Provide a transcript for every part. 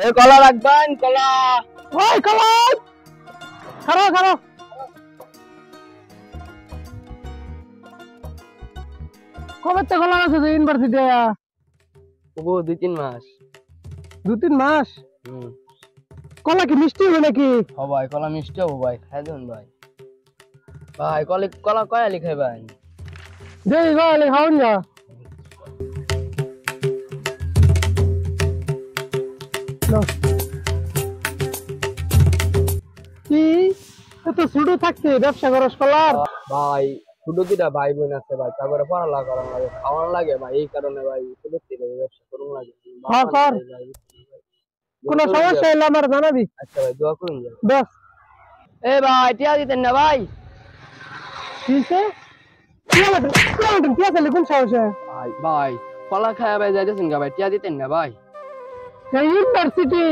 এ কলা রাখবেন কলা। ওই কলা খারো খারো কবে থেকে কলা আছে ইউনিভার্সিটি তবু 2-3 মাস। 2-3 মাস হুম। কলা কি মিষ্টি হবে নাকি? ও ভাই কলা মিষ্টি হবো ভাই, খাই দেন ভাই। ভাই কলা কয়ালি খাইবেন? দেই গলে খাওন যা। কি এত ছোট থাকতে ব্যবসা করস কলার? ভাই ছোট দুটা ভাই বোন আছে ভাই, তারপরে পড়ালেখা করার লাগে, খাওয়ান লাগে ভাই, এই কারণে ভাই ছোট থেকে ব্যবসা করুন লাগে। হ্যাঁ কর, কোন সমস্যা হলে আমার জানাবি। আচ্ছা ভাই দোয়া করুন যান। বস এ ভাই টিয়া দিতেন না ভাই? কিসে কি আছে কোন সমস্যা? ভাই ভাই কলা খায়া ভাই যাইতেছেন গা ভাই, টিয়া দিতেন না ভাই? ইউনিভার্সিটি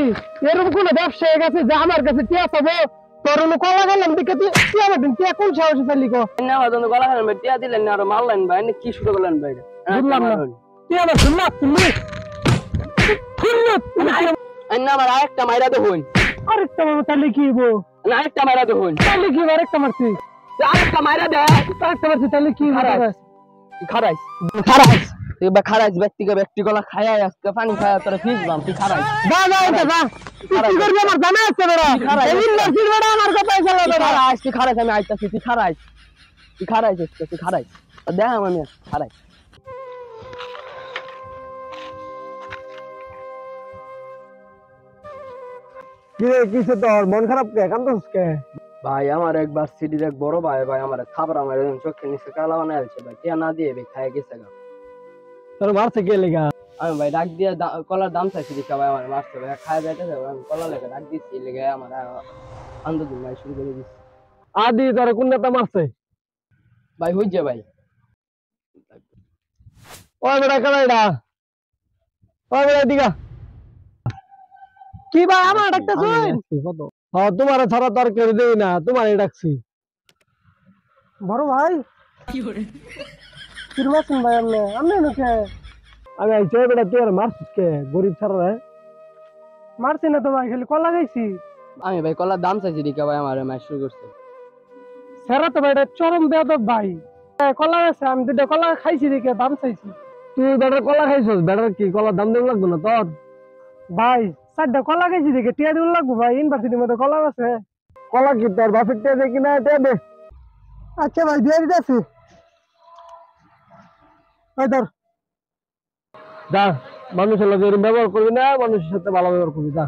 এরকম কোন ব্যবসা হয়ে গেছে যে আমার কাছে টিয়া পাবো? তোর কলা গেলাম দেখে তুই টিয়া দিন, টিয়া কোন সাহসে চালি কো? না ভাই তুমি কলা খান ভাই, টিয়া দিলেন না আর মারলেন ভাই, কি শুরু করলেন ভাই? বুঝলাম না টিয়া না শুনলা তুমি না আমার আরেকটা মাইরা দেখুন। আরেকটা মারো তাহলে কি হবো? না আরেকটা মাইরা দেখুন। তাহলে কি আরেকটা মারছি? আরেকটা মাইরা দে। আরেকটা মারছি তাহলে কি খারাইস খারাইস তুই বা খারাইস ব্যক্তি গলা খায়া আজকে পানি খায়া তোরা ফিস বাম, তুই খারাইস যা যা এটা যা। তুই কি করবি আমার জানা আছে বেরা? ইউনিভার্সিটি বেরা আমার কথা চলে বেরা। তুই খারাইস আমি আইতাছি, তুই খারাইস দেখ আমি খারাইস। কি রে কিসে তোর মন খারাপ কে কান্দছিস কে? ভাই আমার একবার সিডির এক বড় ভাই আমার খাবার আমার চোখের নিচে কালা বানায় আছে ভাই, টিয়া না দিয়ে ভাই খায় গেছে গা। তোর মারছে কে লেগা? আমি ভাই ডাক দিয়ে কলার দাম চাইছি দিকে ভাই, আমার মারছে ভাই, খায় যাইতেছে আমি কলা লেগে ডাক দিচ্ছি লেগে আমার আন্দোলন ভাই শুরু করে দিচ্ছি। আদি তোর কোন নেতা মারছে? ভাই হইছে ভাই। ওই বেটা কালাইডা, ওই বেটা দিগা কি ভাই আমার ডাকতেছেন? হ্যাঁ তোমার ছাড়া তো আর কেউ দেই না, তোমারই ডাকছি। বড় ভাই কি করে কিরমাছেন ভাই আমনে নকে? আমি আইছে বেটা তুই আর মারছিস কে? গরিব ছাড়া রে মারছি না তো ভাই, খালি কলা গাইছি। আমি ভাই কলার দাম চাইছি দিকে ভাই আমার মার শুরু করছে। সেরা তো ভাই এটা চরম বেয়াদব ভাই। কলা আছে আমি দুটো কলা খাইছি দেখে দাম চাইছি। তুই বেটার কলা খাইছিস, বেটার কি কলার দাম দেওয়া লাগবে না তোর? ভাই 4টা কলা খাইছি দেখে টিয়া দেওয়া লাগবে ভাই, ইউনিভার্সিটির মধ্যে কলা আছে। কলা কি তোর বাপের টিয়া দে কিনা টিয়া দে? আচ্ছা ভাই দিয়ে দিতেছি। ওই ধর যা, মানুষের লোক ব্যবহার করবি না, মানুষের সাথে ভালো ব্যবহার করবি যা।